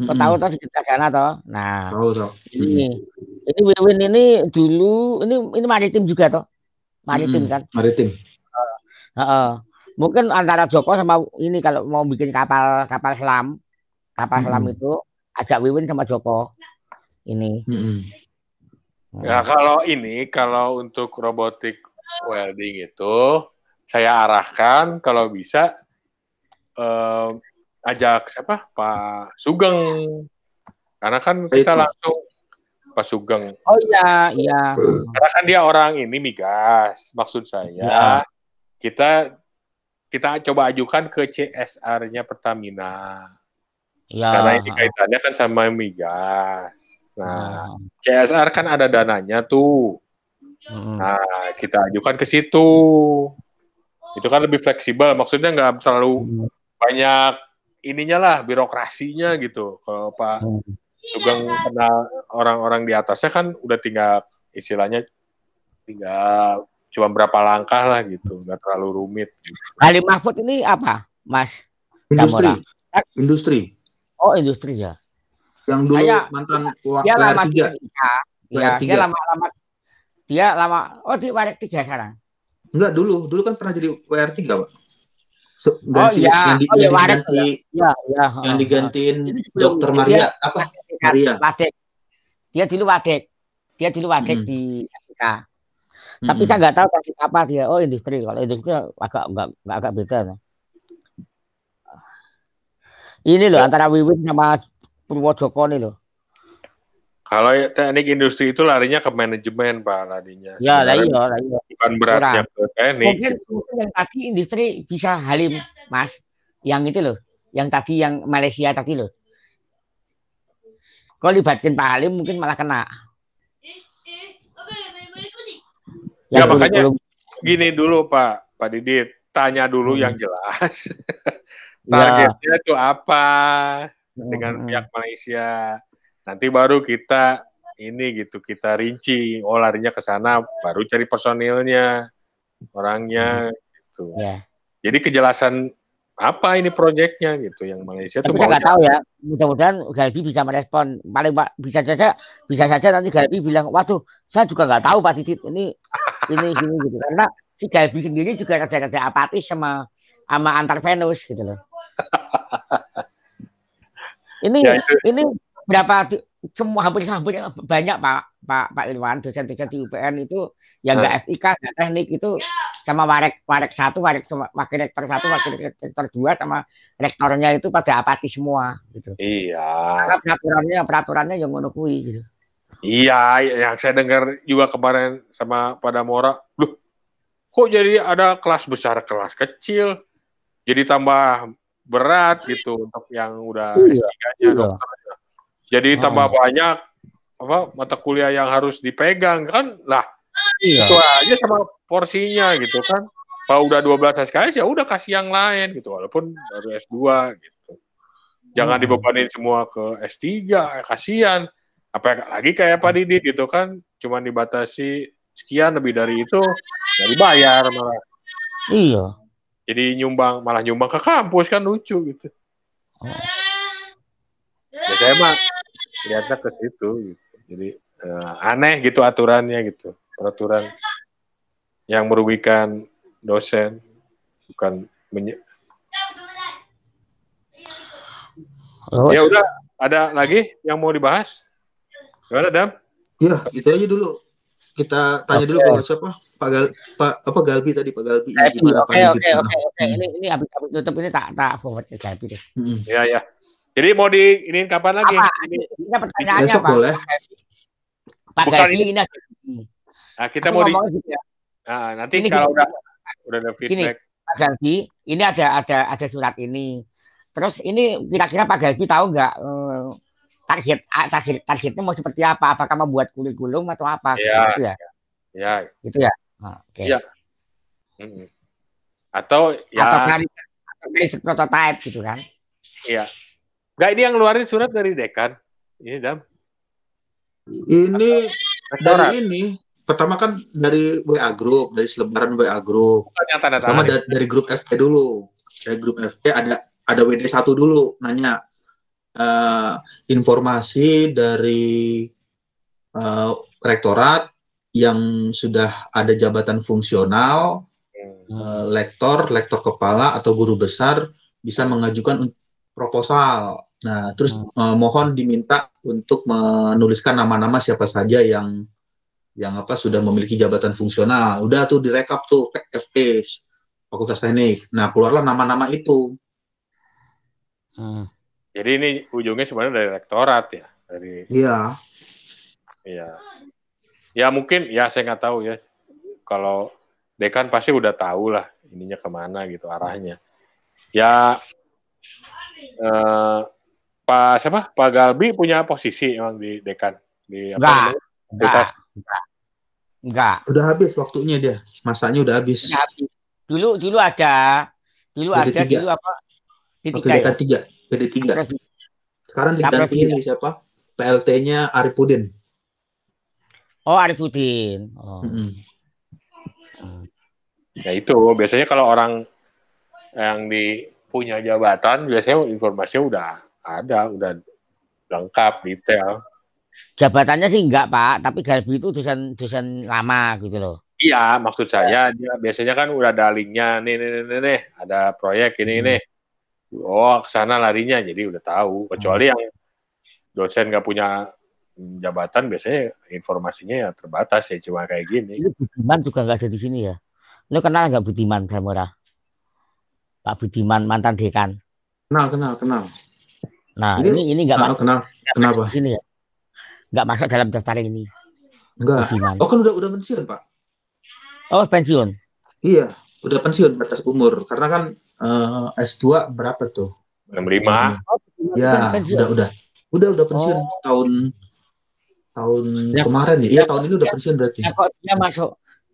Kau tahu toh Sigit Pradana toh? Nah. Tahu. Ini Wiwin ini dulu ini maritim juga toh. Maritim kan? Maritim. Mungkin antara Joko sama ini kalau mau bikin kapal selam itu ajak Wiwin sama Joko ini. Ya kalau untuk robotik welding itu saya arahkan kalau bisa ajak siapa Pak Sugeng, karena kan kita langsung Pak Sugeng. Oh iya. Karena kan dia orang ini migas, maksud saya kita coba ajukan ke CSR-nya Pertamina. Ya. Karena ini kaitannya kan sama migas. Nah, CSR kan ada dananya tuh. Nah, kita ajukan ke situ. Itu kan lebih fleksibel. Maksudnya nggak terlalu banyak ininya lah, birokrasinya gitu. Kalau Pak Sugeng kenal orang-orang di atasnya kan udah tinggal cuma berapa langkah lah gitu. Nggak terlalu rumit. Gitu. Ali Mahfud ini apa, Mas? Industri. Oh, industri ya. Yang dulu mantan WR3. Dia lama. Oh, di WR3 sekarang. Enggak, dulu kan pernah jadi WR3, Pak. Yang digantiin Dokter Maria apa? Maria. Dia dulu Wadek di Afrika. Tapi saya nggak tahu teknik apa dia. Oh, industri. Kalau industri agak beda. Ini loh antara Wiwin sama Purwojoko nih loh. Kalau teknik industri itu larinya ke manajemen, Pak, larinya. Ya, iya. Bukan beratnya ke teknik. Mungkin yang tadi industri bisa Halim, Mas. Yang itu loh. Yang tadi yang Malaysia tadi loh. Kalau libatkan Pak Halim mungkin malah kena. Ya makanya gini dulu Pak Didit. Tanya dulu yang jelas. Targetnya itu apa dengan pihak Malaysia. Nanti baru kita rinci, larinya ke sana, baru cari personilnya, orangnya gitu. Jadi kejelasan apa ini proyeknya gitu yang Malaysia tuh. Tapi nggak tahu ya. Mudah-mudahan Galbi bisa merespon. Paling bisa saja nanti Galbi bilang, waduh, saya juga nggak tahu Pak Didit ini gini gitu. Karena si Galbi sendiri juga rada-rada apatis sama antar Venus gitu loh. Ini berapa semua hampir banyak Pak Irwan dosen-dosen di UPN itu yang nggak FIK nggak teknik itu sama warek 1 wakil rektor 1 wakil rektor 2 sama rektornya itu pada apatis semua gitu. Iya. Karena peraturannya yang ngono kuwi gitu. Iya, yang saya dengar juga kemarin sama pada Mora, loh kok jadi ada kelas besar kelas kecil, jadi tambah berat gitu untuk yang udah S3-nya dokternya. Jadi tambah banyak mata kuliah yang harus dipegang kan lah. Iya. Itu aja sama porsinya gitu kan. Kalau udah 12 SKS ya udah kasih yang lain gitu, walaupun baru S2 gitu. Jangan dibebanin semua ke S3, kasihan. Apalagi kayak Pak Didit gitu kan, cuma dibatasi sekian, lebih dari itu nggak dibayar malah. Iya. Jadi malah nyumbang ke kampus kan, lucu gitu. Ya saya mah lihatnya ke situ gitu. Jadi aneh gitu aturannya gitu, peraturan yang merugikan dosen, bukan Ya udah, ada lagi yang mau dibahas? Gimana, Dam? Iya, itu aja dulu. Kita tanya dulu ke siapa? Pak Galbi tadi, Pak Galbi. Gimana Pak Didit? Oke. Ini habis tutup ini tak forward ke Galbi deh. Iya. Jadi mau diinin kapan lagi? Ini pertanyaannya besok apa? Boleh. Pak Galbi ini. Nah, kita mau gitu ya. Nah, nanti ini kalau udah ada feedback. Pak Galbi, ini ada surat ini. Terus ini kira-kira Pak Galbi tahu nggak targetnya mau seperti apa? Apakah membuat kurikulum atau apa? Iya. Gitu ya. Iya. Gitu ya. Oke. Iya. Atau dari prototype gitu kan? Iya. Nggak, ini yang ngeluarin surat dari dekan. Ini, Dam. Ini dari ini. Pertama kan dari WA Group, dari selebaran WA Group. Pertama dari grup FT dulu. Dari grup FT ada WD1 dulu nanya informasi dari rektorat yang sudah ada jabatan fungsional, lektor kepala atau guru besar bisa mengajukan proposal. Nah, terus mohon diminta untuk menuliskan nama-nama siapa saja yang sudah memiliki jabatan fungsional. Udah tuh direkap tuh FP Fakultas Teknik. Nah, keluarlah nama-nama itu. Jadi ini ujungnya sebenarnya dari rektorat ya, Iya. Ya mungkin ya saya nggak tahu ya. Kalau dekan pasti udah tahu lah ininya kemana gitu arahnya. Ya Pak Galbi punya posisi emang di dekan di apa? Enggak. Udah habis waktunya dia. Masanya udah habis. Dulu ada apa? PD3. Sekarang diganti ini siapa? PLT-nya Arifudin. Oh, Arifudin. Ya itu biasanya kalau orang yang punya jabatan biasanya informasinya udah ada, udah lengkap, detail. Jabatannya sih enggak, Pak, tapi Galbi itu dosen lama gitu loh. Iya, maksud saya dia biasanya kan udah ada linknya nih, ada proyek ini. Oh, ke sana larinya, jadi udah tahu. Kecuali yang dosen nggak punya jabatan, biasanya informasinya ya terbatas ya, cuma kayak gini. Ini Budiman juga nggak ada di sini ya. Lo kenal nggak Budiman Samora? Pak Budiman mantan dekan. Kenal. Nah, ini nggak masuk. Kenal. Kenapa? Di sini ya. Nggak masuk dalam daftar ini. Enggak. Budiman. Oh, kan udah pensiun, Pak. Oh, pensiun. Iya, udah pensiun batas umur. Karena kan S2 berapa tuh? 65. Ya, udah pensiun tahun kemarin ya. Iya, tahun ini udah pensiun berarti. Ya, kok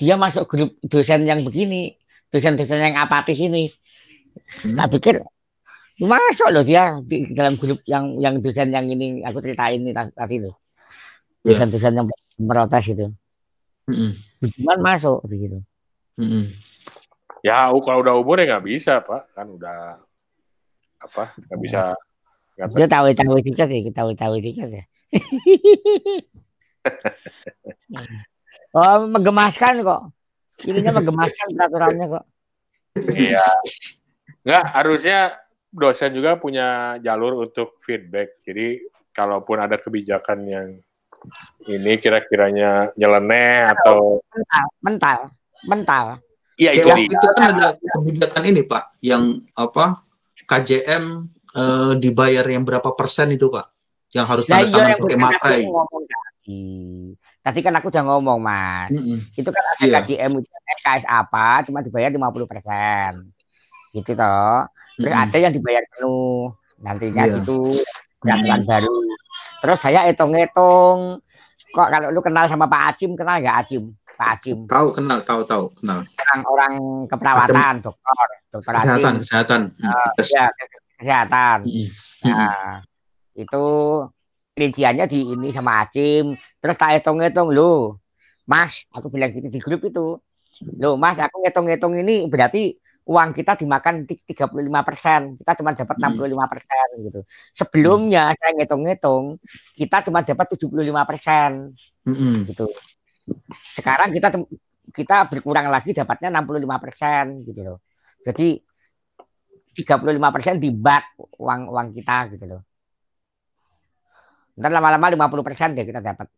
dia masuk grup dosen yang begini, dosen-dosen yang apatis ini. Tak pikir masuk loh dia di dalam grup yang dosen yang ini aku ceritain ini tadi loh. Dosen-dosen yang merotes itu. Budiman masuk begitu. Ya, kalau udah umur ya nggak bisa, Pak. Kan udah nggak bisa. Dia tahu dikit ya. Oh, menggemaskan kok. Ininya menggemaskan peraturannya kok. Iya. Nggak, harusnya dosen juga punya jalur untuk feedback. Jadi, kalaupun ada kebijakan yang ini kira-kiranya nyeleneh atau mental. Iya, itu kan ada kebijakan ini, Pak, yang KJM dibayar yang berapa persen itu, Pak, yang harus tanda tangan pakai materai. Tadi kan aku udah ngomong, Mas. Itu kan ada KJM itu SKS apa cuma dibayar 50%. Gitu toh. Terus ada yang dibayar penuh nantinya gitu, peraturan baru. Terus saya hitung-hitung Kok kalau lu kenal sama Pak Acim, kenal nggak Acim? Pak Acim. Tahu, kenal. Orang keperawatan, dokter kesehatan. Ya, kesehatan. Nah, itu rinciannya di ini sama Acim. Terus tak hitung-hitung lu, Mas, aku bilang gitu di grup itu. Loh, Mas, aku ngitung-ngitung ini berarti uang kita dimakan 35%, kita cuma dapat 65% gitu. Sebelumnya saya ngitung-ngitung, kita cuma dapat 75% gitu. Sekarang kita berkurang lagi dapatnya 65% gitu loh. Jadi 35% dibak uang kita gitu loh. Ntar lama-lama 50% deh kita dapat.